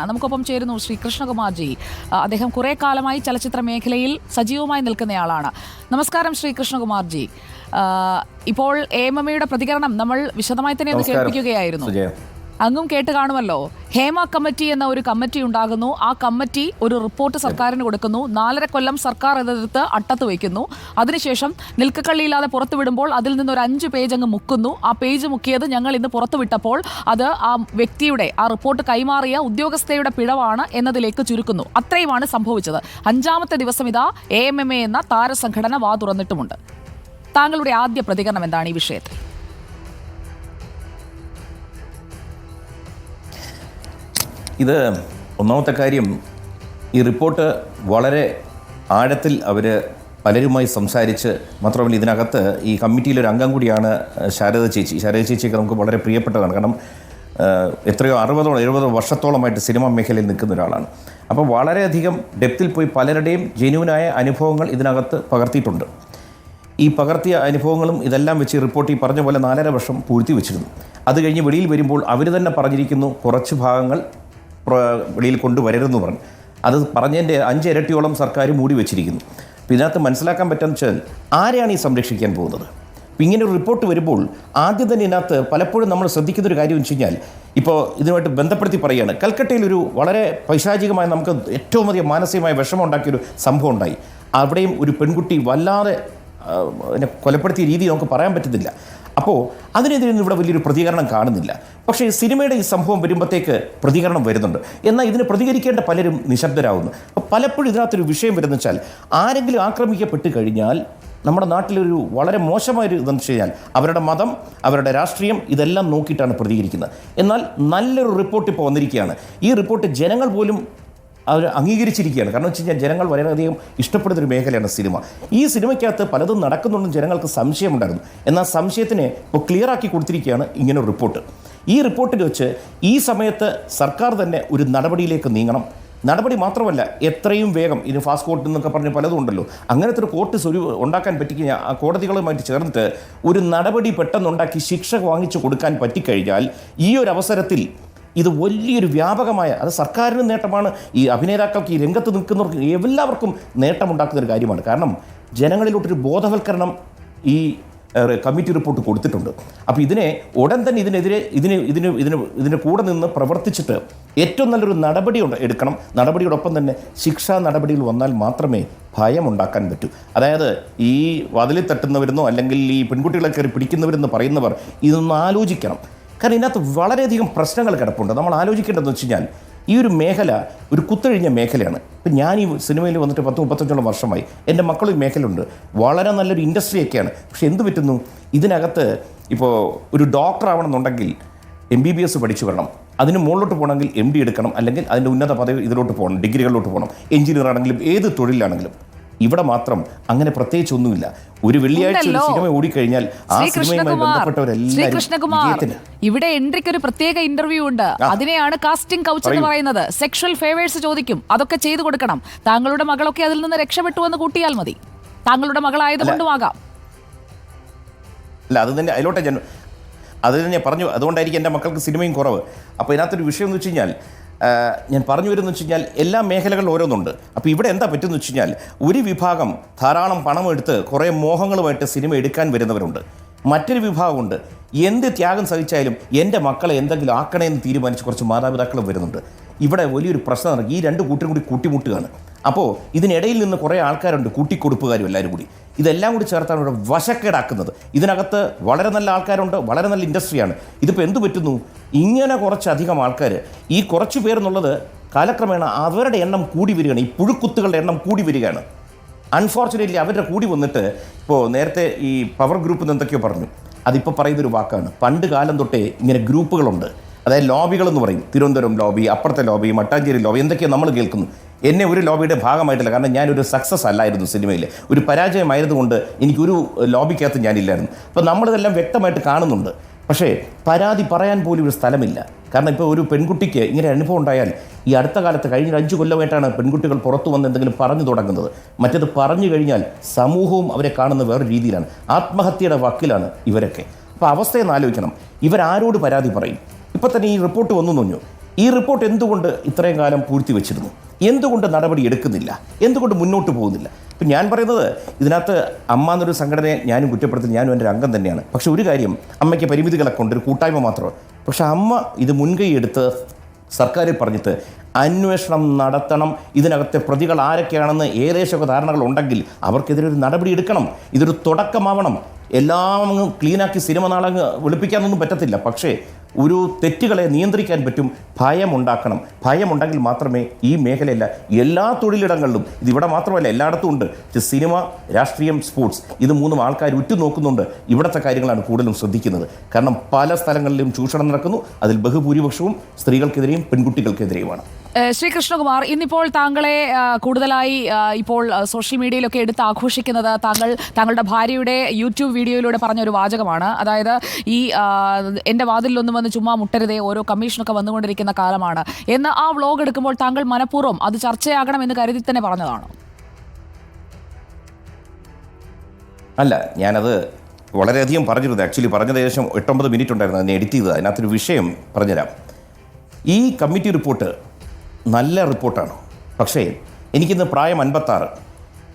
നമുക്കൊപ്പം ചേരുന്നു ശ്രീ കൃഷ്ണകുമാർജി. അദ്ദേഹം കുറെ കാലമായി ചലച്ചിത്ര മേഖലയിൽ സജീവമായി നിൽക്കുന്നയാളാണ്. നമസ്കാരം ശ്രീ കൃഷ്ണകുമാർജി. ഇപ്പോൾ AMMയുടെ പ്രതികരണം നമ്മൾ വിശദമായി തന്നെ ഒന്ന് കേൾപ്പിക്കുകയായിരുന്നു. അങ്ങും കേട്ട് കാണുമല്ലോ. ഹേമ കമ്മിറ്റി എന്ന ഒരു കമ്മിറ്റി ഉണ്ടാകുന്നു. ആ കമ്മിറ്റി ഒരു റിപ്പോർട്ട് സർക്കാരിന് കൊടുക്കുന്നു. 4.5 കൊല്ലം സർക്കാർ അതെടുത്ത് അട്ടത്ത് വയ്ക്കുന്നു. അതിനുശേഷം നിൽക്കക്കള്ളിയില്ലാതെ പുറത്തുവിടുമ്പോൾ അതിൽ നിന്നൊരു 5 പേജ് അങ്ങ് മുക്കുന്നു. ആ പേജ് മുക്കിയത് ഞങ്ങൾ ഇന്ന് പുറത്തുവിട്ടപ്പോൾ അത് ആ വ്യക്തിയുടെ ആ റിപ്പോർട്ട് കൈമാറിയ ഉദ്യോഗസ്ഥയുടെ പിഴവാണ് എന്നതിലേക്ക് ചുരുക്കുന്നു. അത്രയുമാണ് സംഭവിച്ചത്. 5ാമത്തെ ദിവസം ഇതാ AMMA എന്ന താരസംഘടന വാ തുറന്നിട്ടുമുണ്ട്. താങ്കളുടെ ആദ്യ പ്രതികരണം എന്താണ് ഈ വിഷയത്തിൽ? ഇത് ഒന്നാമത്തെ കാര്യം, ഈ റിപ്പോർട്ട് വളരെ ആഴത്തിൽ അവർ പലരുമായി സംസാരിച്ച്, മാത്രമല്ല ഇതിനകത്ത് ഈ കമ്മിറ്റിയിലൊരു അംഗം കൂടിയാണ് ശാരദ ചേച്ചിയൊക്കെ നമുക്ക് വളരെ പ്രിയപ്പെട്ടതാണ്. കാരണം എത്രയോ 60-70 വർഷത്തോളമായിട്ട് സിനിമാ മേഖലയിൽ നിൽക്കുന്ന ഒരാളാണ്. അപ്പോൾ വളരെയധികം ഡെപ്തിൽ പോയി പലരുടെയും ജെന്യൂനായ അനുഭവങ്ങൾ ഇതിനകത്ത് പകർത്തിയിട്ടുണ്ട്. ഈ പകർത്തിയ അനുഭവങ്ങളും ഇതെല്ലാം വെച്ച് റിപ്പോർട്ട് ഈ പറഞ്ഞ പോലെ 4.5 വർഷം പൂഴ്ത്തി വെച്ചിരുന്നു. അത് കഴിഞ്ഞ് വെളിയിൽ വരുമ്പോൾ അവർ തന്നെ പറഞ്ഞിരിക്കുന്നു കുറച്ച് ഭാഗങ്ങൾ വെളിയിൽ കൊണ്ടുവരരുതെന്ന് പറഞ്ഞു. അത് പറഞ്ഞതിൻ്റെ 5 ഇരട്ടിയോളം സർക്കാർ മൂടി വെച്ചിരിക്കുന്നു. അപ്പോൾ ഇതിനകത്ത് മനസ്സിലാക്കാൻ പറ്റുമെന്ന് വെച്ചാൽ ആരെയാണ് ഈ സംരക്ഷിക്കാൻ പോകുന്നത്? അപ്പോൾ ഇങ്ങനെ ഒരു റിപ്പോർട്ട് വരുമ്പോൾ ആദ്യം തന്നെ ഇതിനകത്ത് പലപ്പോഴും നമ്മൾ ശ്രദ്ധിക്കുന്നൊരു കാര്യം എന്ന് വെച്ച് കഴിഞ്ഞാൽ, ഇപ്പോൾ ഇതിനുമായിട്ട് ബന്ധപ്പെടുത്തി പറയുകയാണ്, കൽക്കട്ടയിലൊരു വളരെ പൈശാചികമായ നമുക്ക് ഏറ്റവും അധികം മാനസികമായ വിഷമം ഉണ്ടാക്കിയൊരു സംഭവം ഉണ്ടായി. അവിടെയും ഒരു പെൺകുട്ടി വല്ലാതെ കൊലപ്പെടുത്തിയ രീതി നമുക്ക് പറയാൻ പറ്റുന്നില്ല. അപ്പോൾ അതിനെതിരെ ഇവിടെ വലിയൊരു പ്രതികരണം കാണുന്നില്ല. പക്ഷേ സിനിമയുടെ ഈ സംഭവം വരുമ്പോഴത്തേക്ക് പ്രതികരണം വരുന്നുണ്ട്. എന്നാൽ ഇതിന് പ്രതികരിക്കേണ്ട പലരും നിശബ്ദരാകുന്നു. അപ്പോൾ പലപ്പോഴും ഇതിനകത്തൊരു വിഷയം വരുന്ന വെച്ചാൽ, ആരെങ്കിലും ആക്രമിക്കപ്പെട്ട് കഴിഞ്ഞാൽ നമ്മുടെ നാട്ടിലൊരു വളരെ മോശമായൊരു ഇതെന്ന് വെച്ച് കഴിഞ്ഞാൽ അവരുടെ മതം, അവരുടെ രാഷ്ട്രീയം ഇതെല്ലാം നോക്കിയിട്ടാണ് പ്രതികരിക്കുന്നത്. എന്നാൽ നല്ലൊരു റിപ്പോർട്ട് ഇപ്പോൾ വന്നിരിക്കുകയാണ്. ഈ റിപ്പോർട്ട് ജനങ്ങൾ പോലും അവർ അംഗീകരിച്ചിരിക്കുകയാണ്. കാരണം വെച്ച് കഴിഞ്ഞാൽ ജനങ്ങൾ വളരെയധികം ഇഷ്ടപ്പെടുന്നൊരു മേഖലയാണ് സിനിമ. ഈ സിനിമയ്ക്കകത്ത് പലതും നടക്കുന്നുണ്ടെന്ന് ജനങ്ങൾക്ക് സംശയമുണ്ടായിരുന്നു. എന്നാൽ സംശയത്തിനെ ഇപ്പോൾ ക്ലിയറാക്കി കൊടുത്തിരിക്കുകയാണ് ഇങ്ങനൊരു റിപ്പോർട്ട്. ഈ റിപ്പോർട്ടിൽ വെച്ച് ഈ സമയത്ത് സർക്കാർ തന്നെ ഒരു നടപടിയിലേക്ക് നീങ്ങണം. നടപടി മാത്രമല്ല, എത്രയും വേഗം ഇനി ഫാസ്റ്റ് കോർട്ട് എന്നൊക്കെ പറഞ്ഞ് പലതും ഉണ്ടല്ലോ, അങ്ങനത്തെ ഒരു കോർട്ട് ഉണ്ടാക്കാൻ പറ്റിക്കഴിഞ്ഞാൽ ആ കോടതികളുമായിട്ട് ചേർന്നിട്ട് ഒരു നടപടി പെട്ടെന്നുണ്ടാക്കി ശിക്ഷ വാങ്ങിച്ചു കൊടുക്കാൻ പറ്റിക്കഴിഞ്ഞാൽ ഈ ഒരു അവസരത്തിൽ ഇത് വലിയൊരു വ്യാപകമായ, അത് സർക്കാരിന് നേട്ടമാണ്, ഈ അഭിനേതാക്കൾക്ക്, ഈ രംഗത്ത് നിൽക്കുന്നവർക്ക് എല്ലാവർക്കും നേട്ടമുണ്ടാക്കുന്നൊരു കാര്യമാണ്. കാരണം ജനങ്ങളിലോട്ടൊരു ബോധവൽക്കരണം ഈ കമ്മിറ്റി റിപ്പോർട്ട് കൊടുത്തിട്ടുണ്ട്. അപ്പോൾ ഇതിനെ ഉടൻ തന്നെ ഇതിന് കൂടെ നിന്ന് പ്രവർത്തിച്ചിട്ട് ഏറ്റവും നല്ലൊരു നടപടി എടുക്കണം. നടപടിയോടൊപ്പം തന്നെ ശിക്ഷാ നടപടികൾ വന്നാൽ മാത്രമേ ഭയം ഉണ്ടാക്കാൻ പറ്റൂ. അതായത് ഈ വാതിലിൽ തട്ടുന്നവരെന്നോ അല്ലെങ്കിൽ ഈ പെൺകുട്ടികളെ കയറി പിടിക്കുന്നവരെന്ന് പറയുന്നവർ ഇതൊന്ന് ആലോചിക്കണം. കാരണം ഇതിനകത്ത് വളരെയധികം പ്രശ്നങ്ങൾ കിടപ്പുണ്ട്. നമ്മൾ ആലോചിക്കേണ്ടതെന്ന് വെച്ച് കഴിഞ്ഞാൽ, ഈ ഒരു മേഖല ഒരു കുത്തഴിഞ്ഞ മേഖലയാണ്. ഇപ്പം ഞാൻ ഈ സിനിമയിൽ വന്നിട്ട് 10-35 വർഷമായി. എൻ്റെ മക്കളും ഈ മേഖലയുണ്ട്. വളരെ നല്ലൊരു ഇൻഡസ്ട്രിയൊക്കെയാണ്. പക്ഷെ എന്ത് പറ്റുന്നു, ഇതിനകത്ത് ഇപ്പോൾ ഒരു ഡോക്ടർ ആവണമെന്നുണ്ടെങ്കിൽ MBBS പഠിച്ചു വരണം. അതിന് മുകളിലോട്ട് പോകണമെങ്കിൽ MD എടുക്കണം, അല്ലെങ്കിൽ അതിൻ്റെ ഉന്നത പദവി ഇതിലോട്ട് പോകണം, ഡിഗ്രികളിലോട്ട് പോകണം. എഞ്ചിനീയർ ആണെങ്കിലും ഏത് തൊഴിലാണെങ്കിലും. ഇവിടെ മാത്രം അങ്ങനെ പ്രത്യേകിച്ച് ഒന്നുമില്ല. ഒരു വെള്ളിയാഴ്ച ഒരു സിനിമ ഓടിക്കഴിഞ്ഞാൽ ആ സിനിമയുമായി ബന്ധപ്പെട്ടവരെല്ലാം ഇവിടെ എൻട്രിക്ക് ഒരു പ്രത്യേക ഇന്റർവ്യൂ ഉണ്ട്. അതിനെയാണ് കാസ്റ്റിംഗ് കൗച്ച് എന്ന് പറയുന്നത്. സെക്ഷൽ ഫേവേഴ്സ് ചോദിക്കും, അതൊക്കെ ചെയ്തു കൊടുക്കണം. താങ്കളുടെ മകളൊക്കെ അതിൽ നിന്ന് രക്ഷപ്പെട്ടു എന്ന് കൂട്ടിയാൽ മതി. താങ്കളുടെ മകളായതുകൊണ്ടുമാകാം. അല്ല, അത് തന്നെ അതിലോട്ടെ അത് തന്നെ പറഞ്ഞു. അതുകൊണ്ടായിരിക്കും എൻ്റെ മക്കൾക്ക് സിനിമയും കുറവ്. അപ്പോൾ ഇതിനകത്തൊരു വിഷയം എന്ന് വെച്ച് കഴിഞ്ഞാൽ, ഞാൻ പറഞ്ഞു വരുന്നത് വെച്ച് കഴിഞ്ഞാൽ എല്ലാ മേഖലകളിലും ഓരോന്നുണ്ട്. അപ്പോൾ ഇവിടെ എന്താ പറ്റുമെന്ന് വെച്ച് കഴിഞ്ഞാൽ, ഒരു വിഭാഗം ധാരാളം പണമെടുത്ത് കുറേ മോഹങ്ങളുമായിട്ട് സിനിമ എടുക്കാൻ വരുന്നവരുണ്ട്. മറ്റൊരു വിഭാഗമുണ്ട്, എന്ത് ത്യാഗം സഹിച്ചാലും എൻ്റെ മക്കളെ എന്തെങ്കിലും ആക്കണമെന്ന് തീരുമാനിച്ച് കുറച്ച് മാതാപിതാക്കളും വരുന്നുണ്ട്. ഇവിടെ വലിയൊരു പ്രശ്നം നടക്കും. ഈ 2 കൂട്ടരും കൂടി കൂട്ടിമുട്ടുകയാണ്. അപ്പോൾ ഇതിനിടയിൽ നിന്ന് കുറേ ആൾക്കാരുണ്ട്, കൂട്ടിക്കൊടുപ്പുകാരും എല്ലാവരും കൂടി. ഇതെല്ലാം കൂടി ചേർത്താണ് ഇവിടെ വശക്കേടാക്കുന്നത്. ഇതിനകത്ത് വളരെ നല്ല ആൾക്കാരുണ്ട്, വളരെ നല്ല ഇൻഡസ്ട്രിയാണ്. ഇതിപ്പോൾ എന്ത് പറ്റുന്നു, ഇങ്ങനെ കുറച്ചധികം ആൾക്കാർ, ഈ കുറച്ച് പേരെന്നുള്ളത് കാലക്രമേണ അവരുടെ എണ്ണം കൂടി വരികയാണ്. ഈ പുഴുക്കുത്തുകളുടെ എണ്ണം കൂടി വരികയാണ്. അൺഫോർച്ചുനേറ്റ്ലി അവരുടെ കൂടി വന്നിട്ട്, ഇപ്പോൾ നേരത്തെ ഈ പവർ ഗ്രൂപ്പ് എന്ന് എന്തൊക്കെയോ പറഞ്ഞു, അതിപ്പോൾ പറയുന്നൊരു വാക്കാണ്. പണ്ട് കാലം തൊട്ടേ ഇങ്ങനെ ഗ്രൂപ്പുകളുണ്ട്. അതായത് ലോബികളെന്ന് പറയും. തിരുവനന്തപുരം ലോബി, അപ്പുറത്തെ ലോബി, മട്ടാഞ്ചേരി ലോബി, എന്തൊക്കെയോ നമ്മൾ കേൾക്കുന്നു. എന്നെ ഒരു ലോബിയുടെ ഭാഗമായിട്ടില്ല. കാരണം ഞാനൊരു സക്സസ് അല്ലായിരുന്നു സിനിമയിൽ. ഒരു പരാജയമായതുകൊണ്ട് എനിക്കൊരു ലോബിക്കകത്ത് ഞാനില്ലായിരുന്നു. അപ്പോൾ നമ്മളിതെല്ലാം വ്യക്തമായിട്ട് കാണുന്നുണ്ട്. പക്ഷേ പരാതി പറയാൻ പോലും ഒരു സ്ഥലമില്ല. കാരണം ഇപ്പോൾ ഒരു പെൺകുട്ടിക്ക് ഇങ്ങനെ അനുഭവം ഉണ്ടായാൽ, ഈ അടുത്ത കാലത്ത് കഴിഞ്ഞ 5 കൊല്ലമായിട്ടാണ് പെൺകുട്ടികൾ പുറത്തു വന്ന് എന്തെങ്കിലും പറഞ്ഞു തുടങ്ങുന്നത്. മറ്റത് പറഞ്ഞു കഴിഞ്ഞാൽ സമൂഹവും അവരെ കാണുന്ന വേറെ രീതിയിലാണ്. ആത്മഹത്യയുടെ വക്കിലാണ് ഇവരൊക്കെ. അപ്പോൾ അവസ്ഥയെന്ന് ആലോചിക്കണം, ഇവരാരോട് പരാതി പറയും? ഇപ്പോൾ തന്നെ ഈ റിപ്പോർട്ട് വന്നു. ഈ റിപ്പോർട്ട് എന്തുകൊണ്ട് ഇത്രയും കാലം പൂഴ്ത്തി വെച്ചിരുന്നു? എന്തുകൊണ്ട് നടപടി എടുക്കുന്നില്ല? എന്തുകൊണ്ട് മുന്നോട്ട് പോകുന്നില്ല? ഇപ്പം ഞാൻ പറയുന്നത്, ഇതിനകത്ത് അമ്മ എന്നൊരു സംഘടനയെ ഞാനും കുറ്റപ്പെടുത്തി, ഞാനും എൻ്റെ ഒരു അംഗം തന്നെയാണ്. പക്ഷേ ഒരു കാര്യം, അമ്മയ്ക്ക് പരിമിതികളൊക്കെ ഉണ്ട്, ഒരു കൂട്ടായ്മ മാത്രമാണ്. പക്ഷേ അമ്മ ഇത് മുൻകൈ എടുത്ത് സർക്കാരിൽ പറഞ്ഞിട്ട് അന്വേഷണം നടത്തണം, ഇതിനകത്തെ പ്രതികൾ ആരൊക്കെയാണെന്ന് ഏകദേശമൊക്കെ ധാരണകൾ ഉണ്ടെങ്കിൽ അവർക്കെതിരെ ഒരു നടപടി എടുക്കണം. ഇതൊരു തുടക്കമാവണം. എല്ലാം ക്ലീനാക്കി സിനിമ നാളങ്ങ് വെളുപ്പിക്കാനൊന്നും പറ്റത്തില്ല. പക്ഷേ ഒരു തെറ്റുകളെ നിയന്ത്രിക്കാൻ പറ്റും. ഭയമുണ്ടാക്കണം. ഭയമുണ്ടെങ്കിൽ മാത്രമേ ഈ മേഖലയല്ല എല്ലാ തൊഴിലിടങ്ങളിലും, ഇതിവിടെ മാത്രമല്ല എല്ലായിടത്തും ഉണ്ട്, സിനിമ, രാഷ്ട്രീയം, സ്പോർട്സ്, ഇത് മൂന്നും ആൾക്കാർ ഉറ്റുനോക്കുന്നുണ്ട്. ഇവിടുത്തെ കാര്യങ്ങളാണ് കൂടുതലും ശ്രദ്ധിക്കുന്നത്. കാരണം പല സ്ഥലങ്ങളിലും ചൂഷണം നടക്കുന്നു. അതിൽ ബഹുഭൂരിപക്ഷവും സ്ത്രീകൾക്കെതിരെയും പെൺകുട്ടികൾക്കെതിരെയുമാണ്. ശ്രീ കൃഷ്ണകുമാർ, ഇന്നിപ്പോൾ താങ്കളെ കൂടുതലായി ഇപ്പോൾ സോഷ്യൽ മീഡിയയിലൊക്കെ എടുത്ത് ആഘോഷിക്കുന്നത് താങ്കളുടെ ഭാര്യയുടെ യൂട്യൂബ് വീഡിയോയിലൂടെ പറഞ്ഞ ഒരു വാചകമാണ്. അതായത് ഈ എൻ്റെ വാതിലൊന്നും വന്ന് ചുമ്മാ മുട്ടരുതേ, ഓരോ കമ്മീഷനൊക്കെ വന്നുകൊണ്ടിരിക്കുന്ന കാലമാണ് എന്ന് ആ വ്ലോഗ് എടുക്കുമ്പോൾ താങ്കൾ മനഃപൂർവ്വം അത് ചർച്ചയാകണമെന്ന് കരുതി തന്നെ പറഞ്ഞതാണോ? അല്ല, ഞാനത് വളരെയധികം പറഞ്ഞിരുന്നു. ആക്ച്വലി പറഞ്ഞത് ഏകദേശം 8-9 മിനിറ്റ് ഉണ്ടായിരുന്നു. അതിനെ എഡിറ്റ് ചെയ്തത്. അതിനകത്തൊരു വിഷയം പറഞ്ഞുതരാം. ഈ കമ്മിറ്റി റിപ്പോർട്ട് നല്ല റിപ്പോർട്ടാണ്. പക്ഷേ എനിക്കിന്ന് പ്രായം 56.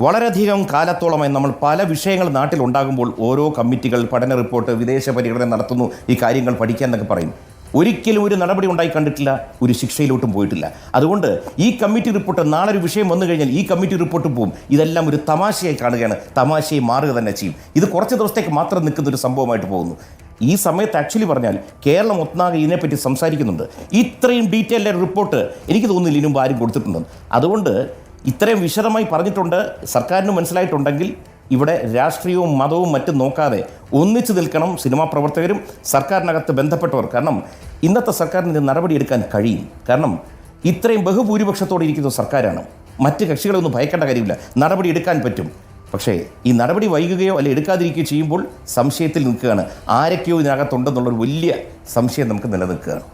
വളരെയധികം കാലത്തോളമായി നമ്മൾ പല വിഷയങ്ങൾ നാട്ടിലുണ്ടാകുമ്പോൾ ഓരോ കമ്മിറ്റികൾ, പഠന റിപ്പോർട്ട്, വിദേശ പര്യടനം നടത്തുന്നു, ഈ കാര്യങ്ങൾ പഠിക്കാൻ എന്നൊക്കെ പറയും. ഒരിക്കലും ഒരു നടപടി ഉണ്ടായി കണ്ടിട്ടില്ല, ഒരു ശിക്ഷയിലോട്ടും പോയിട്ടില്ല. അതുകൊണ്ട് ഈ കമ്മിറ്റി റിപ്പോർട്ട് നാളെ ഒരു വിഷയം വന്നു കഴിഞ്ഞാൽ ഈ കമ്മിറ്റി റിപ്പോർട്ട് പോവും. ഇതെല്ലാം ഒരു തമാശയായി കാണുകയാണ്. തമാശയായി മാറുക തന്നെ ചെയ്യും. ഇത് കുറച്ച് ദിവസത്തേക്ക് മാത്രം നിൽക്കുന്ന ഒരു സംഭവമായിട്ട് പോകുന്നു. ഈ സമയത്ത് ആക്ച്വലി പറഞ്ഞാൽ കേരളം ഒന്നാകെ ഇതിനെപ്പറ്റി സംസാരിക്കുന്നുണ്ട്. ഇത്രയും ഡീറ്റെയിൽഡ് റിപ്പോർട്ട് എനിക്ക് തോന്നുന്നില്ല ഇനി മുമ്പ് ആരും കൊടുത്തിട്ടുണ്ടെന്ന്. അതുകൊണ്ട് ഇത്രയും വിശദമായി പറഞ്ഞിട്ടുണ്ട്. സർക്കാരിന് മനസ്സിലായിട്ടുണ്ടെങ്കിൽ ഇവിടെ രാഷ്ട്രീയവും മതവും മറ്റും നോക്കാതെ ഒന്നിച്ചു നിൽക്കണം സിനിമാ പ്രവർത്തകരും സർക്കാരിനകത്ത് ബന്ധപ്പെട്ടവർ. കാരണം ഇന്നത്തെ സർക്കാരിന് നടപടിയെടുക്കാൻ കഴിയും. കാരണം ഇത്രയും ബഹുഭൂരിപക്ഷത്തോടെ ഇരിക്കുന്ന സർക്കാരാണ്. മറ്റ് കക്ഷികളൊന്നും ഭയക്കേണ്ട കാര്യമില്ല, നടപടി എടുക്കാൻ പറ്റും. പക്ഷേ ഈ നടപടി വൈകുകയോ അല്ലെങ്കിൽ എടുക്കാതിരിക്കുകയോ ചെയ്യുമ്പോൾ സംശയത്തിൽ നിൽക്കുകയാണ്. ആരൊക്കെയോ ഇതിനകത്തുണ്ടെന്നുള്ളൊരു വലിയ സംശയം നമുക്ക് നിലനിൽക്കുകയാണ്.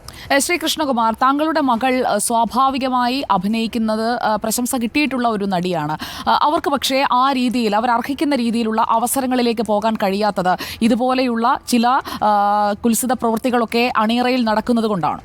ശ്രീ കൃഷ്ണകുമാർ, താങ്കളുടെ മകൾ സ്വാഭാവികമായി അഭിനയിക്കുന്നത് പ്രശംസ കിട്ടിയിട്ടുള്ള ഒരു നടിയാണ്. അവർക്ക് പക്ഷേ ആ രീതിയിൽ അവർ അർഹിക്കുന്ന രീതിയിലുള്ള അവസരങ്ങളിലേക്ക് പോകാൻ കഴിയാത്തത് ഇതുപോലെയുള്ള ചില കുൽസിത പ്രവൃത്തികളൊക്കെ അണിയറയിൽ നടക്കുന്നത് കൊണ്ടാണ്.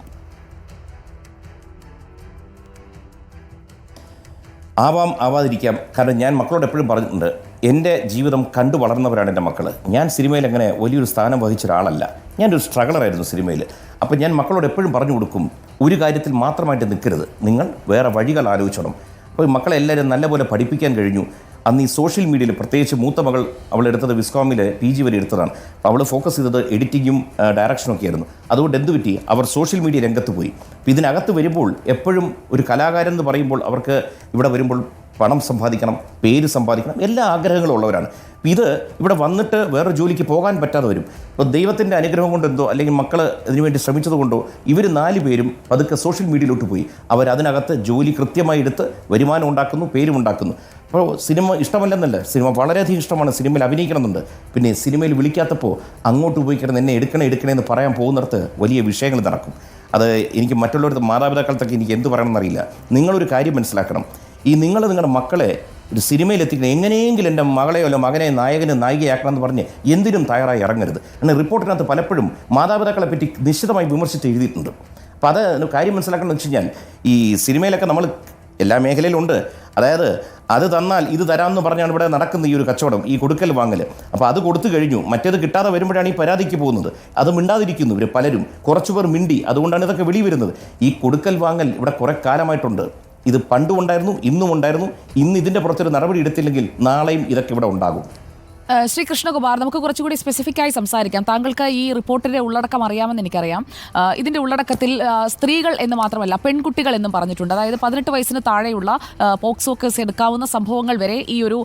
ആവാം, ആവാതിരിക്കാം. കാരണം ഞാൻ മക്കളോട് എപ്പോഴും പറഞ്ഞിട്ടുണ്ട്, എൻ്റെ ജീവിതം കണ്ടു വളർന്നവരാണ് എൻ്റെ മക്കൾ. ഞാൻ സിനിമയിൽ അങ്ങനെ വലിയൊരു സ്ഥാനം വഹിച്ച ഒരാളല്ല. ഞാനൊരു സ്ട്രഗളറായിരുന്നു സിനിമയിൽ. അപ്പോൾ ഞാൻ മക്കളോട് എപ്പോഴും പറഞ്ഞു കൊടുക്കും, ഒരു കാര്യത്തിൽ മാത്രമായിട്ട് നിൽക്കരുത്, നിങ്ങൾ വേറെ വഴികൾ ആലോചിച്ചണം. അപ്പോൾ മക്കളെ എല്ലാവരും നല്ലപോലെ പഠിപ്പിക്കാൻ കഴിഞ്ഞു. അന്ന് ഈ സോഷ്യൽ മീഡിയയിൽ പ്രത്യേകിച്ച് മൂത്ത മകൾ അവളെടുത്തത് വിസ്കോമിൽ PG വരെ എടുത്തതാണ്. അപ്പോൾ അവൾ ഫോക്കസ് ചെയ്തത് എഡിറ്റിങ്ങും ഡയറക്ഷനൊക്കെ ആയിരുന്നു. അതുകൊണ്ട് എന്ത് പറ്റി, അവർ സോഷ്യൽ മീഡിയ രംഗത്ത് പോയി. അപ്പോൾ ഇതിനകത്ത് വരുമ്പോൾ എപ്പോഴും ഒരു കലാകാരൻ എന്ന് പറയുമ്പോൾ അവർക്ക് ഇവിടെ വരുമ്പോൾ പണം സമ്പാദിക്കണം, പേര് സമ്പാദിക്കണം, എല്ലാ ആഗ്രഹങ്ങളും ഉള്ളവരാണ്. ഇത് ഇവിടെ വന്നിട്ട് വേറെ ജോലിക്ക് പോകാൻ പറ്റാതെ വരും. ഇപ്പോൾ ദൈവത്തിൻ്റെ അനുഗ്രഹം കൊണ്ടെന്തോ അല്ലെങ്കിൽ മക്കൾ ഇതിനുവേണ്ടി ശ്രമിച്ചത് കൊണ്ടോ ഇവർ 4 പേരും പതുക്കെ സോഷ്യൽ മീഡിയയിലോട്ട് പോയി. അവരതിനകത്ത് ജോലി കൃത്യമായി എടുത്ത് വരുമാനം ഉണ്ടാക്കുന്നു, പേരും ഉണ്ടാക്കുന്നു. അപ്പോൾ സിനിമ ഇഷ്ടമല്ലെന്നല്ല, സിനിമ വളരെയധികം ഇഷ്ടമാണ്. സിനിമയിൽ അഭിനയിക്കണമെന്നുണ്ട്. പിന്നെ സിനിമയിൽ വിളിക്കാത്തപ്പോൾ അങ്ങോട്ട് ഉപയോഗിക്കണം, എന്നെ എടുക്കണേ എന്ന് പറയാൻ പോകുന്നിടത്ത് വലിയ വിഷയങ്ങൾ നടക്കും. അത് എനിക്ക് മറ്റുള്ളവരുടെ മാതാപിതാക്കൾക്കൊക്കെ എനിക്ക് എന്ത് പറയണമെന്നറിയില്ല. നിങ്ങളൊരു കാര്യം മനസ്സിലാക്കണം, നിങ്ങളുടെ മക്കളെ ഒരു സിനിമയിലെത്തിക്കണം, എങ്ങനെയെങ്കിലും എൻ്റെ മകളെയോ അല്ല മകനെ നായികയാക്കണം എന്ന് പറഞ്ഞ് എന്തിനും തയ്യാറായി ഇറങ്ങരുത്. എന്നാൽ റിപ്പോർട്ടിനകത്ത് പലപ്പോഴും മാതാപിതാക്കളെ പറ്റി നിശ്ചിതമായി വിമർശിച്ച് എഴുതിയിട്ടുണ്ട്. അപ്പോൾ അത് കാര്യം മനസ്സിലാക്കണമെന്ന് വെച്ച് കഴിഞ്ഞാൽ ഈ സിനിമയിലൊക്കെ നമ്മൾ എല്ലാ മേഖലയിലും ഉണ്ട്. അതായത് അത് തന്നാൽ ഇത് തരാമെന്ന് പറഞ്ഞാണ് ഇവിടെ നടക്കുന്ന ഈ ഒരു കച്ചവടം, ഈ കൊടുക്കൽ വാങ്ങൽ. അപ്പോൾ അത് കൊടുത്തു കഴിഞ്ഞു, മറ്റേത് കിട്ടാതെ വരുമ്പോഴാണ് ഈ പരാതിക്ക് പോകുന്നത്. അത് മിണ്ടാതിരിക്കുന്നു ഇവർ പലരും. കുറച്ചുപേർ മിണ്ടി, അതുകൊണ്ടാണ് ഇതൊക്കെ വെളി വരുന്നത്. ഈ കൊടുക്കൽ വാങ്ങൽ ഇവിടെ കുറേ കാലമായിട്ടുണ്ട്. ഇത് പണ്ടും ഉണ്ടായിരുന്നു, ഇന്നും ഉണ്ടായിരുന്നു. ഇന്ന് ഇതിൻ്റെ പുറത്തൊരു നടപടി എടുത്തില്ലെങ്കിൽ നാളെയും ഇതൊക്കെ ഇവിടെ ഉണ്ടാകും. ശ്രീ കൃഷ്ണകുമാർ, നമുക്ക് കുറച്ചുകൂടി സ്പെസിഫിക് ആയി സംസാരിക്കാം. താങ്കൾക്ക് ഈ റിപ്പോർട്ടിന്റെ ഉള്ളടക്കം അറിയാമെന്ന് എനിക്കറിയാം. ഇതിന്റെ ഉള്ളടക്കത്തിൽ സ്ത്രീകൾ എന്ന് മാത്രമല്ല പെൺകുട്ടികൾ എന്നും പറഞ്ഞിട്ടുണ്ട്. അതായത് 18 വയസ്സിന് താഴെയുള്ള പോക്സോ കേസ് എടുക്കാവുന്ന സംഭവങ്ങൾ വരെ ഈ ഒരു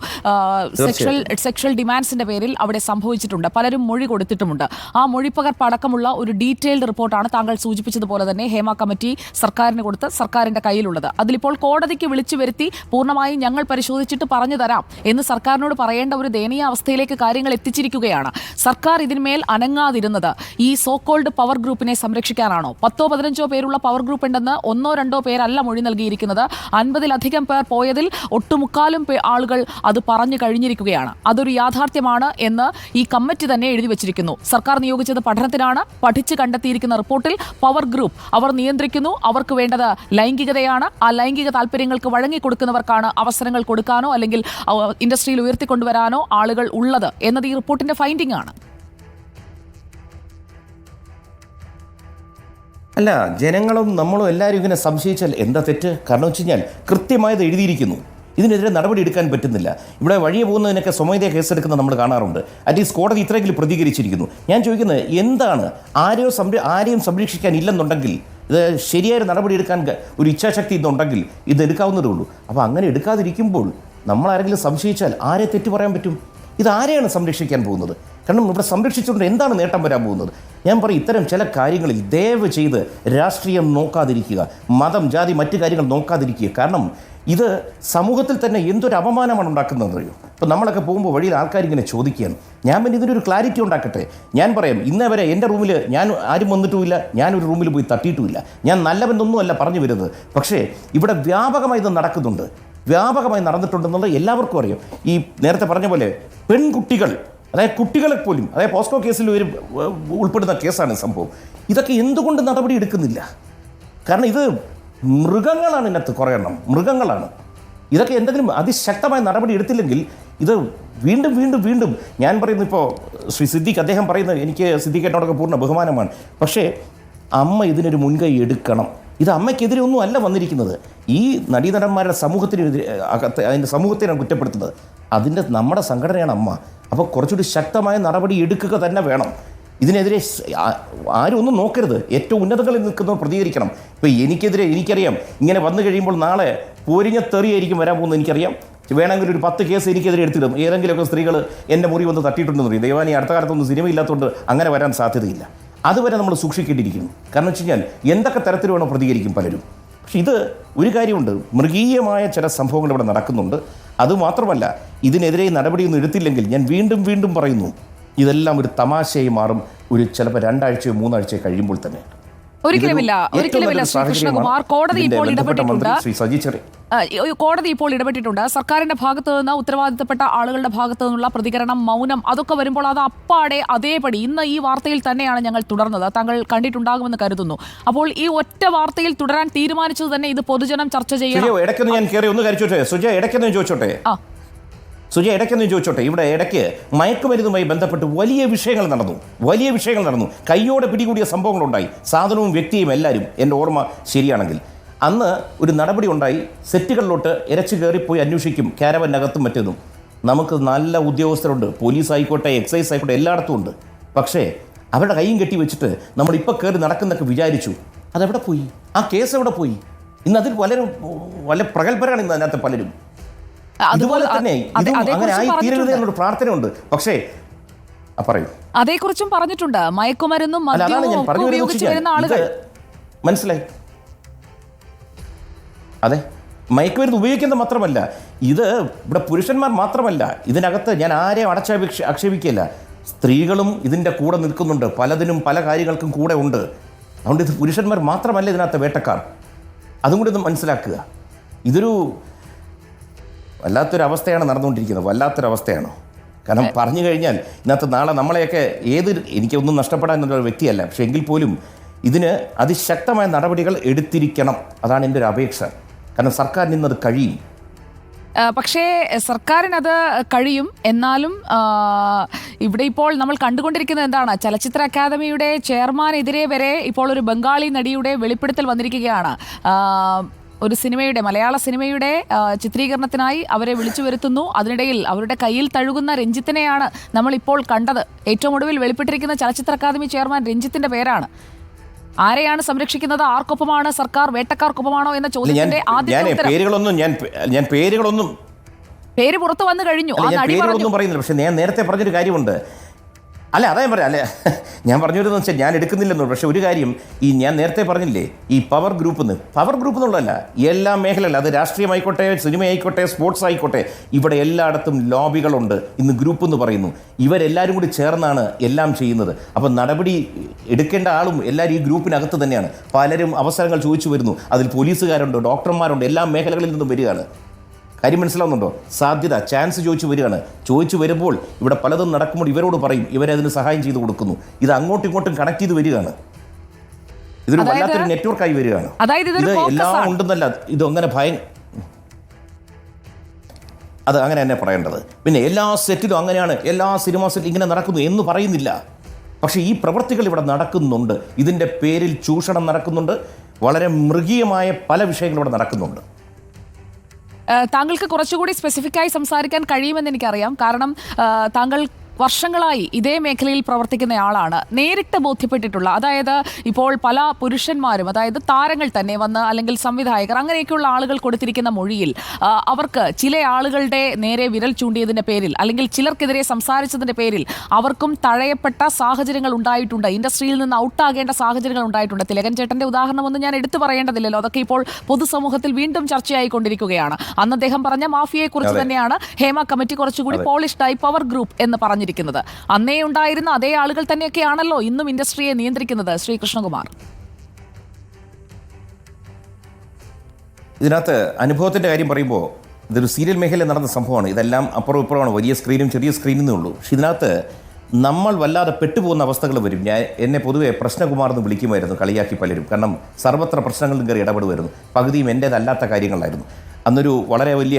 സെക്ഷൽ ഡിമാൻഡ്സിന്റെ പേരിൽ അവിടെ സംഭവിച്ചിട്ടുണ്ട്. പലരും മൊഴി കൊടുത്തിട്ടുമുണ്ട്. ആ മൊഴിപ്പകർപ്പ് അടക്കമുള്ള ഒരു ഡീറ്റെയിൽഡ് റിപ്പോർട്ടാണ് താങ്കൾ സൂചിപ്പിച്ചതുപോലെ തന്നെ ഹേമ കമ്മിറ്റി സർക്കാരിന് കൊടുത്ത് സർക്കാരിന്റെ കയ്യിലുള്ളത്. അതിലിപ്പോൾ കോടതിക്ക് വിളിച്ചു വരുത്തി പൂർണ്ണമായും ഞങ്ങൾ പരിശോധിച്ചിട്ട് പറഞ്ഞു തരാം എന്ന് സർക്കാരിനോട് പറയേണ്ട ഒരു ദയനീയ അവസ്ഥ അവസ്ഥയിലേക്ക് കാര്യങ്ങൾ എത്തിച്ചിരിക്കുകയാണ്. സർക്കാർ ഇതിന്മേൽ അനങ്ങാതിരുന്നത് ഈ സോക്കോൾഡ് പവർ ഗ്രൂപ്പിനെ സംരക്ഷിക്കാനാണോ? 10-15 പേരുള്ള പവർ ഗ്രൂപ്പ് ഉണ്ടെന്ന് 1-2 പേരല്ല മൊഴി നൽകിയിരിക്കുന്നത്. 50-ലധികം പേർ പോയതിൽ ഒട്ടുമുക്കാലും ആളുകൾ അത് പറഞ്ഞു കഴിഞ്ഞിരിക്കുകയാണ്. അതൊരു യാഥാർത്ഥ്യമാണ് എന്ന് ഈ കമ്മിറ്റി തന്നെ എഴുതി വച്ചിരിക്കുന്നു. സർക്കാർ നിയോഗിച്ചത് പഠനത്തിനാണ്. പഠിച്ച് കണ്ടെത്തിയിരിക്കുന്ന റിപ്പോർട്ടിൽ പവർ ഗ്രൂപ്പ് അവർ നിയന്ത്രിക്കുന്നു. അവർക്ക് വേണ്ടത് ലൈംഗികതയാണ്. ആ ലൈംഗിക താല്പര്യങ്ങൾക്ക് വഴങ്ങിക്കൊടുക്കുന്നവർക്കാണ് അവസരങ്ങൾ കൊടുക്കാനോ അല്ലെങ്കിൽ ഇൻഡസ്ട്രിയിൽ ഉയർത്തിക്കൊണ്ടുവരാനോ ആളുകൾ ഉള്ളത് എന്നത് ഈ റിപ്പോർട്ടിന്റെ ഫൈൻഡിംഗ് ആണ്. അല്ല, ജനങ്ങളും നമ്മളും എല്ലാവരും ഇങ്ങനെ സംശയിച്ചാൽ എന്താ തെറ്റ്? കാരണം വെച്ച് കഴിഞ്ഞാൽ കൃത്യമായത് എഴുതിയിരിക്കുന്നു. ഇതിനെതിരെ നടപടി എടുക്കാൻ പറ്റുന്നില്ല. ഇവിടെ വഴിയെ പോകുന്നതിനൊക്കെ സ്വമേധയാ കേസെടുക്കുന്നത് നമ്മൾ കാണാറുണ്ട്. അറ്റ്ലീസ്റ്റ് കോടതി ഇത്രയെങ്കിലും പ്രതികരിച്ചിരിക്കുന്നു. ഞാൻ ചോദിക്കുന്നത് എന്താണ്? ആരെയും സംരക്ഷിക്കാൻ ഇല്ലെന്നുണ്ടെങ്കിൽ ഇത് ശരിയായ നടപടി എടുക്കാൻ ഒരു ഇച്ഛാശക്തി ഇതുണ്ടെങ്കിൽ ഇത് എടുക്കാവുന്നതേ ഉള്ളൂ. അപ്പോൾ അങ്ങനെ എടുക്കാതിരിക്കുമ്പോൾ നമ്മൾ ആരെങ്കിലും സംശയിച്ചാൽ ആരെ തെറ്റ് പറയാൻ പറ്റും? ഇത് ആരെയാണ് സംരക്ഷിക്കാൻ പോകുന്നത്? കാരണം ഇവിടെ സംരക്ഷിച്ചുകൊണ്ട് എന്താണ് നേട്ടം വരാൻ പോകുന്നത്? ഞാൻ പറയും, ഇത്തരം ചില കാര്യങ്ങളിൽ ദയവ് ചെയ്ത് രാഷ്ട്രീയം നോക്കാതിരിക്കുക, മതം, ജാതി, മറ്റു കാര്യങ്ങൾ നോക്കാതിരിക്കുക. കാരണം ഇത് സമൂഹത്തിൽ തന്നെ എന്തൊരു അപമാനമാണ് ഉണ്ടാക്കുന്നത് അറിയോ? ഇപ്പോൾ നമ്മളൊക്കെ പോകുമ്പോൾ വഴിയിൽ ആൾക്കാരിങ്ങനെ ചോദിക്കുകയാണ്. ഞാൻ പിന്നെ ഇതിനൊരു ക്ലാരിറ്റി ഉണ്ടാക്കട്ടെ. ഞാൻ പറയാം, ഇന്നേ വരെ എൻ്റെ റൂമിൽ ഞാൻ ആരും വന്നിട്ടുമില്ല, ഞാനൊരു റൂമിൽ പോയി തട്ടിയിട്ടുമില്ല. ഞാൻ നല്ലവനൊന്നുമല്ല പറഞ്ഞു വരുന്നത്. പക്ഷേ ഇവിടെ വ്യാപകമായി ഇത് നടക്കുന്നുണ്ട്, വ്യാപകമായി നടന്നിട്ടുണ്ടെന്നുള്ളത് എല്ലാവർക്കും അറിയാം. ഈ നേരത്തെ പറഞ്ഞ പോലെ പെൺകുട്ടികൾ, അതായത് കുട്ടികളെ പോലും, അതായത് പോസ്കോ കേസിൽ ഉൾപ്പെടുന്ന കേസാണ് സംഭവം. ഇതൊക്കെ എന്തുകൊണ്ട് നടപടി എടുക്കുന്നില്ല? കാരണം ഇത് മൃഗങ്ങളാണ്, ഇതിനകത്ത് കുറേ എണ്ണം മൃഗങ്ങളാണ്. ഇതൊക്കെ എന്തെങ്കിലും അതിശക്തമായ നടപടി എടുത്തില്ലെങ്കിൽ ഇത് വീണ്ടും വീണ്ടും വീണ്ടും ഞാൻ പറയുന്നു. ഇപ്പോൾ ശ്രീ സിദ്ദീഖ് അദ്ദേഹം പറയുന്നത് എനിക്ക് സിദ്ദീഖിനോടൊക്കെ പൂർണ്ണ ബഹുമാനമാണ്. പക്ഷേ അമ്മ ഇതിനൊരു മുൻകൈ എടുക്കണം. ഇത് അമ്മയ്ക്കെതിരെ ഒന്നും അല്ല വന്നിരിക്കുന്നത്. ഈ നടീനടന്മാരുടെ സമൂഹത്തിനെതിരെ, അതിൻ്റെ സമൂഹത്തെയാണ് കുറ്റപ്പെടുത്തുന്നത്. അതിൻ്റെ നമ്മുടെ സംഘടനയാണ് അമ്മ. അപ്പോൾ കുറച്ചുകൂടി ശക്തമായ നടപടി എടുക്കുക തന്നെ വേണം. ഇതിനെതിരെ ആരും ഒന്നും നോക്കരുത്. ഏറ്റവും ഉന്നതങ്ങളിൽ നിൽക്കുന്നവർ പ്രതികരിക്കണം. ഇപ്പോൾ എനിക്കറിയാം, ഇങ്ങനെ വന്നു കഴിയുമ്പോൾ നാളെ പോരിഞ്ഞ തെറിയായിരിക്കും വരാൻ പോകുന്നത് എനിക്കറിയാം. വേണമെങ്കിൽ ഒരു 10 കേസ് എനിക്കെതിരെ എടുത്തിടും. ഏതെങ്കിലുമൊക്കെ സ്ത്രീകൾ എൻ്റെ മുറി വന്ന് തട്ടിയിട്ടുണ്ടെന്ന് പറയും. ദൈവാനി അടുത്ത കാലത്തൊന്നും സിനിമയില്ലാത്തതുകൊണ്ട് അങ്ങനെ വരാൻ സാധ്യതയില്ല. അതുവരെ നമ്മൾ സൂക്ഷിക്കേണ്ടിയിരിക്കുന്നു. കാരണം വെച്ച് കഴിഞ്ഞാൽ എന്തൊക്കെ തരത്തിൽ വേണോ പ്രതികരിക്കും പലരും. പക്ഷെ ഇത് ഒരു കാര്യമുണ്ട്, മൃഗീയമായ ചില സംഭവങ്ങൾ ഇവിടെ നടക്കുന്നുണ്ട്. അതുമാത്രമല്ല, ഇതിനെതിരെ നടപടിയൊന്നും എടുത്തില്ലെങ്കിൽ ഞാൻ വീണ്ടും വീണ്ടും പറയുന്നു, ഇതെല്ലാം ഒരു തമാശയായി മാറും. ചിലപ്പോൾ 2 ആഴ്ചയോ 3 ആഴ്ചയോ കഴിയുമ്പോൾ തന്നെ. ഒരിക്കലുമില്ല ശ്രീ കൃഷ്ണകുമാർ. കോടതി ഇപ്പോൾ ഇടപെട്ടിട്ടുണ്ട്. സർക്കാരിന്റെ ഭാഗത്തു നിന്ന്, ഉത്തരവാദിത്തപ്പെട്ട ആളുകളുടെ ഭാഗത്തു നിന്നുള്ള പ്രതികരണം, മൗനം, അതൊക്കെ വരുമ്പോൾ അത് അപ്പാടെ അതേപടി ഇന്ന് ഈ വാർത്തയിൽ തന്നെയാണ് ഞങ്ങൾ തുടർന്നത്. താങ്കൾ കണ്ടിട്ടുണ്ടാകുമെന്ന് കരുതുന്നു. അപ്പോൾ ഈ ഒറ്റ വാർത്തയിൽ തുടരാൻ തീരുമാനിച്ചത് തന്നെ ഇത് പൊതുജനം ചർച്ച ചെയ്യണം. സുജ, ഇടയ്ക്കൊന്ന് ചോദിച്ചോട്ടെ, ഇവിടെ ഇടയ്ക്ക് മയക്കുമരുന്നുമായി ബന്ധപ്പെട്ട് വലിയ വിഷയങ്ങൾ നടന്നു. കയ്യോടെ പിടികൂടിയ സംഭവങ്ങളുണ്ടായി. സാധനവും വ്യക്തിയും എല്ലാവരും, എൻ്റെ ഓർമ്മ ശരിയാണെങ്കിൽ. അന്ന് ഒരു നടപടി ഉണ്ടായി. സെറ്റുകളിലോട്ട് ഇരച്ചു കയറിപ്പോയി അന്വേഷിക്കും, ക്യാരവനകത്തും മറ്റേതും. നമുക്ക് നല്ല ഉദ്യോഗസ്ഥരുണ്ട്, പോലീസ് ആയിക്കോട്ടെ, എക്സൈസ് ആയിക്കോട്ടെ, എല്ലായിടത്തും ഉണ്ട്. പക്ഷേ അവരുടെ കൈയും കെട്ടി വെച്ചിട്ട് നമ്മളിപ്പോൾ കയറി നടക്കുന്നൊക്കെ വിചാരിച്ചു. അതെവിടെ പോയി? ആ കേസ് എവിടെ പോയി? ഇന്ന് അതിൽ വളരെ പ്രഗത്ഭരാണ് ഇന്ന് അതിനകത്ത് പലരും. അതുപോലെ തന്നെ അങ്ങനെ ആയി തീരരുത് എന്നൊരു പ്രാർത്ഥനയുണ്ട്. പക്ഷേ പറയൂ, അതേക്കുറിച്ചും പറഞ്ഞിട്ടുണ്ട്. മയക്കുമരുന്നും മദ്യവും ഉപയോഗിച്ച് വരുന്ന ആളുകൾ, മനസ്സിലായി? അതെ, മയക്കുമരുന്ന് ഉപയോഗിക്കുന്നത് മാത്രമല്ല, ഇത് ഇവിടെ പുരുഷന്മാർ മാത്രമല്ല, ഇതിനകത്ത് ഞാൻ ആരെയും ആക്ഷേപിക്കില്ല. സ്ത്രീകളും ഇതിൻ്റെ കൂടെ നിൽക്കുന്നുണ്ട്. പലതിനും പല കാര്യങ്ങൾക്കും കൂടെ ഉണ്ട്. അതുകൊണ്ട് ഇത് പുരുഷന്മാർ മാത്രമല്ല ഇതിനകത്ത് വേട്ടക്കാർ. അതും കൂടി ഒന്ന് മനസ്സിലാക്കുക. ഇതൊരു വല്ലാത്തൊരവസ്ഥയാണ് നടന്നുകൊണ്ടിരിക്കുന്നത്, വല്ലാത്തൊരവസ്ഥയാണ്. കാരണം പറഞ്ഞു കഴിഞ്ഞാൽ ഇന്നത്തെ നാളെ നമ്മളെയൊക്കെ എനിക്കൊന്നും നഷ്ടപ്പെടാനുള്ള വ്യക്തിയല്ല, പക്ഷേ എങ്കിൽ പോലും ഇതിന് അതിശക്തമായ നടപടികൾ എടുത്തിരിക്കണം. അതാണ് എൻ്റെ ഒരു അപേക്ഷ. കാരണം സർക്കാരിന് ഇന്നത് കഴിയും. പക്ഷേ സർക്കാരിനത് കഴിയും. എന്നാലും ഇവിടെ ഇപ്പോൾ നമ്മൾ കണ്ടുകൊണ്ടിരിക്കുന്നത് എന്താണ്? ചലച്ചിത്ര അക്കാദമിയുടെ ചെയർമാനെതിരെ വരെ ഇപ്പോൾ ഒരു ബംഗാളി നടിയുടെ വെളിപ്പെടുത്തൽ വന്നിരിക്കുകയാണ്. ഒരു സിനിമയുടെ, മലയാള സിനിമയുടെ ചിത്രീകരണത്തിനായി അവരെ വിളിച്ചു വരുത്തുന്നു. അതിനിടയിൽ അവരുടെ കയ്യിൽ തഴുകുന്ന രഞ്ജിത്തിനെയാണ് നമ്മളിപ്പോൾ കണ്ടത്. ഏറ്റവും ഒടുവിൽ വെളിപ്പെട്ടിരിക്കുന്ന ചലച്ചിത്ര അക്കാദമി ചെയർമാൻ രഞ്ജിത്തിന്റെ പേരാണ്. ആരെയാണ് സംരക്ഷിക്കുന്നത്? ആർക്കൊപ്പമാണ് സർക്കാർ? വേട്ടക്കാർക്കൊപ്പമാണോ എന്ന ചോദ്യത്തിന്റെ പേര് പുറത്തു വന്നു കഴിഞ്ഞു. പറയുന്നില്ല. പക്ഷെ ഞാൻ നേരത്തെ പറഞ്ഞൊരു കാര്യമുണ്ട്. അല്ല അതാ ഞാൻ പറയാം. അല്ലേ ഞാൻ പറഞ്ഞു വരുന്നത് വെച്ചാൽ ഞാൻ എടുക്കുന്നില്ലെന്നു. പക്ഷേ ഒരു കാര്യം, ഞാൻ നേരത്തെ പറഞ്ഞില്ലേ, ഈ പവർ ഗ്രൂപ്പ് എന്നുള്ളതല്ല, എല്ലാ മേഖലയിലും, അത് രാഷ്ട്രീയമായിക്കോട്ടെ, സിനിമയായിക്കോട്ടെ, സ്പോർട്സ് ആയിക്കോട്ടെ, ഇവിടെ എല്ലായിടത്തും ലോബികളുണ്ട്. ഇന്ന് ഗ്രൂപ്പ് എന്ന് പറയുന്നു. ഇവരെല്ലാവരും കൂടി ചേർന്നാണ് എല്ലാം ചെയ്യുന്നത്. അപ്പം നടപടി എടുക്കേണ്ട ആളും എല്ലാവരും ഈ ഗ്രൂപ്പിനകത്ത് തന്നെയാണ്. പലരും അവസരങ്ങൾ ചോദിച്ചു വരുന്നു. അതിൽ പോലീസുകാരുണ്ട്, ഡോക്ടർമാരുണ്ട്, എല്ലാ മേഖലകളിൽ നിന്നും വരികയാണ്. കാര്യം മനസ്സിലാവുന്നുണ്ടോ? സാധ്യത, ചാൻസ് ചോദിച്ചു വരികയാണ്. ചോദിച്ചു വരുമ്പോൾ ഇവിടെ പലതും നടക്കുമ്പോൾ ഇവരോട് പറയും, ഇവരെ അതിന് സഹായം ചെയ്തു കൊടുക്കുന്നു. ഇത് അങ്ങോട്ടും ഇങ്ങോട്ടും കണക്ട് ചെയ്ത് വരികയാണ്. ഇതൊരു വല്ലാത്തൊരു നെറ്റ്വർക്കായി വരികയാണ്. ഇത് എല്ലാം ഉണ്ടെന്നല്ല, ഇതങ്ങനെ അത് അങ്ങനെ തന്നെ പറയേണ്ടത്. പിന്നെ എല്ലാ സെറ്റിലും അങ്ങനെയാണ്, എല്ലാ സിനിമാ സെറ്റിലും ഇങ്ങനെ നടക്കുന്നു എന്ന് പറയുന്നില്ല. പക്ഷേ ഈ പ്രവൃത്തികൾ ഇവിടെ നടക്കുന്നുണ്ട്. ഇതിൻ്റെ പേരിൽ ചൂഷണം നടക്കുന്നുണ്ട്. വളരെ മൃഗീയമായ പല വിഷയങ്ങളും ഇവിടെ നടക്കുന്നുണ്ട്. താങ്കൾക്ക് കുറച്ചുകൂടി സ്പെസിഫിക്കായി സംസാരിക്കാൻ കഴിയുമെന്ന് എനിക്കറിയാം. കാരണം താങ്കൾ വർഷങ്ങളായി ഇതേ മേഖലയിൽ പ്രവർത്തിക്കുന്നയാളാണ്. നേരിട്ട് ബോധ്യപ്പെട്ടിട്ടുള്ള, അതായത് ഇപ്പോൾ പല പുരുഷന്മാരും, അതായത് താരങ്ങൾ തന്നെ വന്ന്, അല്ലെങ്കിൽ സംവിധായകർ, അങ്ങനെയൊക്കെയുള്ള ആളുകൾ കൊടുത്തിരിക്കുന്ന മൊഴിയിൽ അവർക്ക് ചില ആളുകളുടെ നേരെ വിരൽ ചൂണ്ടിയതിൻ്റെ പേരിൽ, അല്ലെങ്കിൽ ചിലർക്കെതിരെ സംസാരിച്ചതിൻ്റെ പേരിൽ അവർക്കും തഴയപ്പെട്ട സാഹചര്യങ്ങൾ ഉണ്ടായിട്ടുണ്ട്. ഇൻഡസ്ട്രിയിൽ നിന്ന് ഔട്ടാകേണ്ട സാഹചര്യങ്ങൾ ഉണ്ടായിട്ടുണ്ട്. തിലകൻ ചേട്ടൻ്റെ ഉദാഹരണമൊന്നും ഞാൻ എടുത്തു പറയേണ്ടതില്ലല്ലോ. അതൊക്കെ ഇപ്പോൾ പൊതുസമൂഹത്തിൽ വീണ്ടും ചർച്ചയായിക്കൊണ്ടിരിക്കുകയാണ്. അന്ന് അദ്ദേഹം പറഞ്ഞ മാഫിയയെക്കുറിച്ച് തന്നെയാണ് ഹേമ കമ്മിറ്റി കുറച്ചുകൂടി പോളിഷ്ഡായി പവർ ഗ്രൂപ്പ് എന്ന് പറഞ്ഞിരിക്കുന്നത്. അന്നേ ഉണ്ടായിരുന്ന അതേ ആളുകൾ തന്നെയൊക്കെയാണല്ലോ ഇന്നും ഇൻഡസ്ട്രിയെ നിയന്ത്രിക്കുന്നത്. ശ്രീ കൃഷ്ണകുമാർ, ഇതിനകത്ത് അനുഭവത്തിൻ്റെ കാര്യം പറയുമ്പോൾ ഇതൊരു സീരിയൽ മേഖലയിൽ നടന്ന സംഭവമാണ്. ഇതെല്ലാം അപ്പുറം ഇപ്പുറമാണ്, വലിയ സ്ക്രീനും ചെറിയ സ്ക്രീനിന്നേ ഉള്ളൂ. പക്ഷെ ഇതിനകത്ത് നമ്മൾ വല്ലാതെ പെട്ടുപോകുന്ന അവസ്ഥകൾ വരും. എന്നെ പൊതുവെ പ്രശ്നകുമാർ എന്ന് വിളിക്കുമായിരുന്നു, കളിയാക്കി പലരും. കാരണം സർവത്ര പ്രശ്നങ്ങളിലും കയറി ഇടപെടുമായിരുന്നു. പകുതിയും എൻ്റേതല്ലാത്ത കാര്യങ്ങളായിരുന്നു. അന്നൊരു വളരെ വലിയ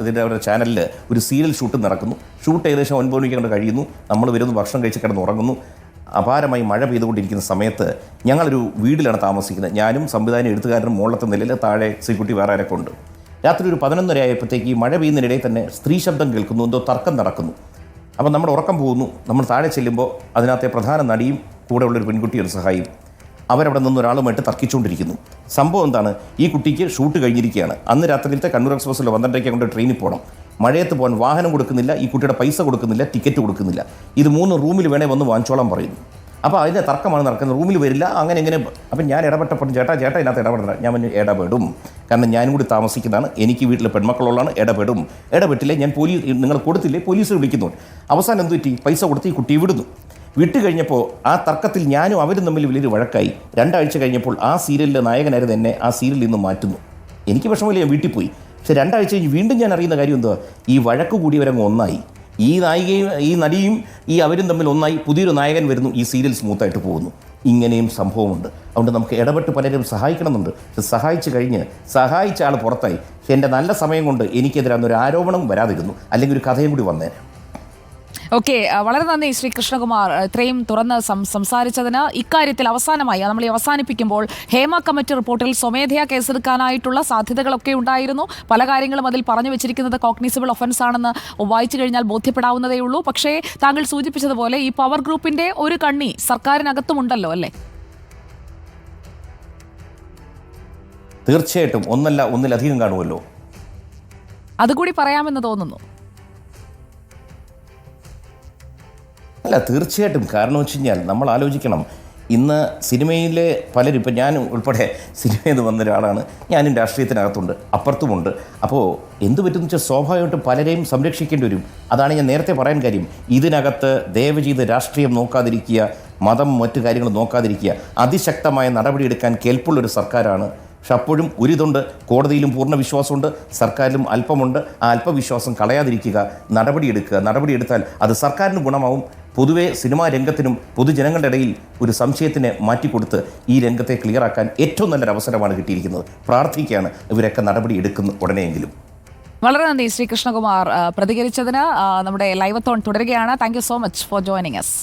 ഇതിൻ്റെ അവരുടെ ചാനലിൽ ഒരു സീരിയൽ ഷൂട്ട് നടക്കുന്നു. ഷൂട്ട് ഏകദേശം 9 മണിക്ക് കൊണ്ട് കഴിയുന്നു. നമ്മൾ വരുന്നു, ഭക്ഷണം കഴിച്ച് കിടന്ന് ഉറങ്ങുന്നു. അപാരമായി മഴ പെയ്തുകൊണ്ടിരിക്കുന്ന സമയത്ത് ഞങ്ങളൊരു വീട്ടിലാണ് താമസിക്കുന്നത്. ഞാനും സംവിധാനം, എഴുത്തുകാരനും മുകളിലത്തെ നിലയിൽ, താഴെ എക്സിക്യൂട്ടീവ് വേറെ ആരൊക്കെ ഉണ്ട്. രാത്രി ഒരു 11:30 ആയപ്പോഴത്തേക്ക് ഈ മഴ പെയ്യുന്നതിനിടയിൽ തന്നെ സ്ത്രീ ശബ്ദം കേൾക്കുന്നു, എന്തോ തർക്കം നടക്കുന്നു. അപ്പം നമ്മുടെ ഉറക്കം പോകുന്നു. നമ്മൾ താഴെ ചെല്ലുമ്പോൾ അതിനകത്തെ പ്രധാന നടിയും കൂടെ ഉള്ളൊരു പെൺകുട്ടി, ഒരു സഹായിയും, അവരവിടെ നിന്ന് ഒരാളുമായിട്ട് തർക്കിച്ചുകൊണ്ടിരിക്കുന്നു. സംഭവം എന്താണ്? ഈ കുട്ടിക്ക് ഷൂട്ട് കഴിഞ്ഞിരിക്കുകയാണ്. അന്ന് രാത്രിയിലത്തെ കണ്ണൂർ എക്സ്പ്രസ്സിൽ 12:30 കൊണ്ട് ട്രെയിനിൽ പോകണം. മഴയത്ത് പോകാൻ വാഹനം കൊടുക്കുന്നില്ല, ഈ കുട്ടിയുടെ പൈസ കൊടുക്കുന്നില്ല, ടിക്കറ്റ് കൊടുക്കുന്നില്ല. ഇത് 3 റൂമിൽ വേണേൽ വന്ന് വാങ്ങിച്ചോളാൻ പറയുന്നു. അപ്പോൾ അതിൻ്റെ തർക്കമാണ് നടക്കുന്നത്. റൂമിൽ വരില്ല, അങ്ങനെ ഇങ്ങനെ. അപ്പം ഞാൻ ഇടപെട്ടപ്പോൾ ചേട്ടാ ഇതിനകത്ത് ഇടപെടണ്ട. ഞാൻ പറഞ്ഞു ഇടപെടും, കാരണം ഞാനും കൂടി താമസിക്കുന്നതാണ്, എനിക്ക് വീട്ടിൽ പെൺമക്കളുള്ളതാണ്, ഇടപെട്ടില്ലേ ഞാൻ നിങ്ങൾ കൊടുത്തില്ലേ, പോലീസ് വിളിക്കുന്നുണ്ട്. അവസാനം എന്ത് പറ്റി? പൈസ കൊടുത്ത് ഈ കുട്ടിയെ വിടുന്നു. വിട്ട് കഴിഞ്ഞപ്പോൾ ആ തർക്കത്തിൽ ഞാനും അവരും തമ്മിൽ വലിയൊരു വഴക്കായി. 2 ആഴ്ച കഴിഞ്ഞപ്പോൾ ആ സീരിയലിലെ നായകനായിരുന്നു എന്നെ ആ സീരിയലിൽ നിന്ന് മാറ്റുന്നു. എനിക്ക് വിഷമമില്ല, ഞാൻ വീട്ടിൽ പോയി. പക്ഷെ 2 ആഴ്ച കഴിഞ്ഞ് വീണ്ടും ഞാൻ അറിയുന്ന കാര്യം എന്തുവാ? ഈ വഴക്ക് കൂടിയവരങ്ങ് ഒന്നായി. ഈ നായികയും ഈ നടിയും ഈ അവരും തമ്മിൽ ഒന്നായി. പുതിയൊരു നായകൻ വരുന്നു, ഈ സീരിയൽ സ്മൂത്തായിട്ട് പോകുന്നു. ഇങ്ങനെയും സംഭവമുണ്ട്. അതുകൊണ്ട് നമുക്ക് ഇടപെട്ട് പലരും സഹായിക്കണമെന്നുണ്ട്. പക്ഷെ സഹായിച്ച ആൾ പുറത്തായി. പക്ഷെ എൻ്റെ നല്ല സമയം കൊണ്ട് എനിക്കെതിരാന്നൊരു ആരോപണം വരാതിരുന്നു, അല്ലെങ്കിൽ ഒരു കഥയും കൂടി വന്നേ. ഓക്കെ, വളരെ നന്ദി ശ്രീ കൃഷ്ണകുമാർ, ഇത്രയും തുറന്ന് സംസാരിച്ചതിന്. ഇക്കാര്യത്തിൽ അവസാനമായി നമ്മൾ അവസാനിപ്പിക്കുമ്പോൾ, ഹേമ കമ്മിറ്റി റിപ്പോർട്ടിൽ സ്വമേധയാ കേസെടുക്കാനായിട്ടുള്ള സാധ്യതകളൊക്കെ ഉണ്ടായിരുന്നു. പല കാര്യങ്ങളും അതിൽ പറഞ്ഞു വെച്ചിരിക്കുന്നത് കോഗ്നിസിബിൾ ഒഫൻസ് ആണെന്ന് വായിച്ചു കഴിഞ്ഞാൽ ബോധ്യപ്പെടാവുന്നതേ ഉള്ളൂ. പക്ഷേ താങ്കൾ സൂചിപ്പിച്ചതുപോലെ ഈ പവർ ഗ്രൂപ്പിന്റെ ഒരു കണ്ണി സർക്കാരിനകത്തുമുണ്ടല്ലോ, അല്ലേ? തീർച്ചയായിട്ടും ഒന്നിലധികം കാണുമല്ലോ. അതുകൂടി പറയാമെന്ന് തോന്നുന്നു. അല്ല, തീർച്ചയായിട്ടും. കാരണം വെച്ച് കഴിഞ്ഞാൽ നമ്മൾ ആലോചിക്കണം, ഇന്ന് സിനിമയിലെ പലരും, ഇപ്പം ഞാൻ ഉൾപ്പെടെ സിനിമയിൽ നിന്ന് വന്ന ഒരാളാണ്, ഞാനും രാഷ്ട്രീയത്തിനകത്തുണ്ട്, അപ്പുറത്തുമുണ്ട്. അപ്പോൾ എന്ത് പറ്റുമെന്ന് വെച്ചാൽ സ്വാഭാവികമായിട്ടും പലരെയും സംരക്ഷിക്കേണ്ടി വരും. അതാണ് ഞാൻ നേരത്തെ പറയാൻ കാര്യം. ഇതിനകത്ത് ദയവ് ചെയ്ത് രാഷ്ട്രീയം നോക്കാതിരിക്കുക, മതം മറ്റു കാര്യങ്ങൾ നോക്കാതിരിക്കുക. അതിശക്തമായ നടപടിയെടുക്കാൻ കേൾപ്പുള്ളൊരു സർക്കാരാണ്. പക്ഷെ അപ്പോഴും ഒരിതുണ്ട്, കോടതിയിലും പൂർണ്ണ വിശ്വാസമുണ്ട്, സർക്കാരിലും അല്പമുണ്ട്. ആ അല്പവിശ്വാസം കളയാതിരിക്കുക, നടപടിയെടുക്കുക. നടപടിയെടുത്താൽ അത് സർക്കാരിന് ഗുണമാവും. പൊതുവെ സിനിമാ രംഗത്തിനും പൊതുജനങ്ങളുടെ ഇടയിൽ ഒരു സംശയത്തിനെ മാറ്റിക്കൊടുത്ത് ഈ രംഗത്തെ ക്ലിയറാക്കാൻ ഏറ്റവും നല്ലൊരു അവസരമാണ് കിട്ടിയിരിക്കുന്നത്. പ്രാർത്ഥിക്കുകയാണ് ഇവരൊക്കെ നടപടി എടുക്കുന്ന ഉടനെയെങ്കിലും. വളരെ നന്ദി ശ്രീ കൃഷ്ണകുമാർ പ്രതികരിച്ചതിന്. നമ്മുടെ ലൈവത്തോൺ തുടരുകയാണ്. Thank you so much for joining us.